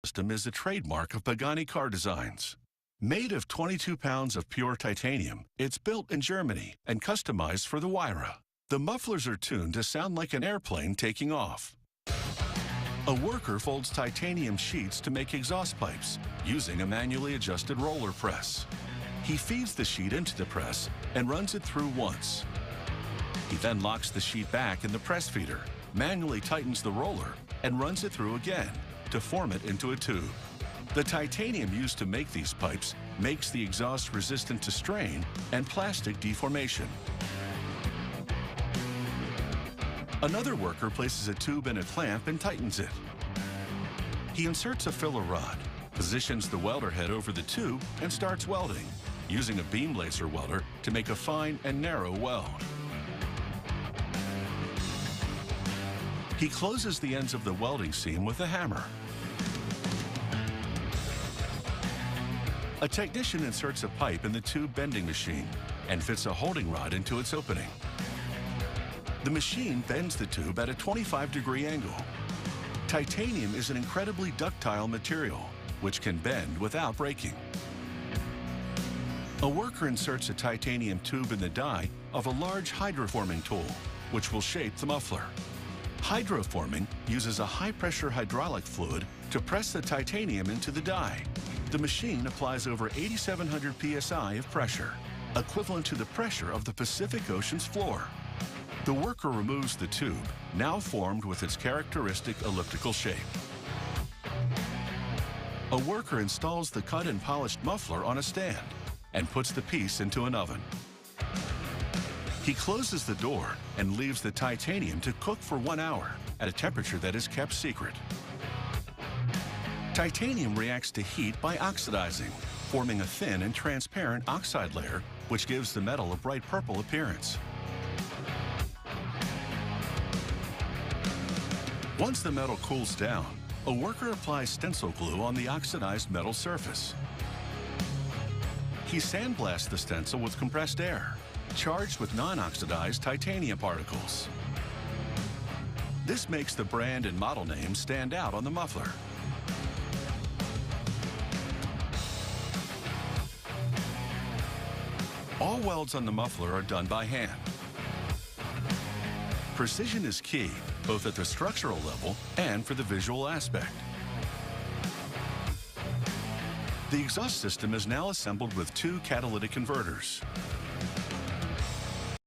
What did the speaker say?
system is a trademark of Pagani Car Designs. Made of 22 pounds of pure titanium, it's built in Germany and customized for the Wyra. The mufflers are tuned to sound like an airplane taking off. A worker folds titanium sheets to make exhaust pipes using a manually adjusted roller press. He feeds the sheet into the press and runs it through once. He then locks the sheet back in the press feeder, manually tightens the roller, and runs it through again to form it into a tube. The titanium used to make these pipes makes the exhaust resistant to strain and plastic deformation. Another worker places a tube in a clamp and tightens it. He inserts a filler rod, positions the welder head over the tube, and starts welding, using a beam laser welder to make a fine and narrow weld. He closes the ends of the welding seam with a hammer. A technician inserts a pipe in the tube bending machine and fits a holding rod into its opening. The machine bends the tube at a 25-degree angle. Titanium is an incredibly ductile material, which can bend without breaking. A worker inserts a titanium tube in the die of a large hydroforming tool, which will shape the muffler. Hydroforming uses a high-pressure hydraulic fluid to press the titanium into the die. The machine applies over 8,700 psi of pressure, equivalent to the pressure of the Pacific Ocean's floor. The worker removes the tube, now formed with its characteristic elliptical shape. A worker installs the cut and polished muffler on a stand and puts the piece into an oven. He closes the door and leaves the titanium to cook for 1 hour at a temperature that is kept secret. Titanium reacts to heat by oxidizing, forming a thin and transparent oxide layer, which gives the metal a bright purple appearance. Once the metal cools down, a worker applies stencil glue on the oxidized metal surface. He sandblasts the stencil with compressed air, charged with non-oxidized titanium particles. This makes the brand and model name stand out on the muffler. All welds on the muffler are done by hand. Precision is key, both at the structural level and for the visual aspect. The exhaust system is now assembled with 2 catalytic converters.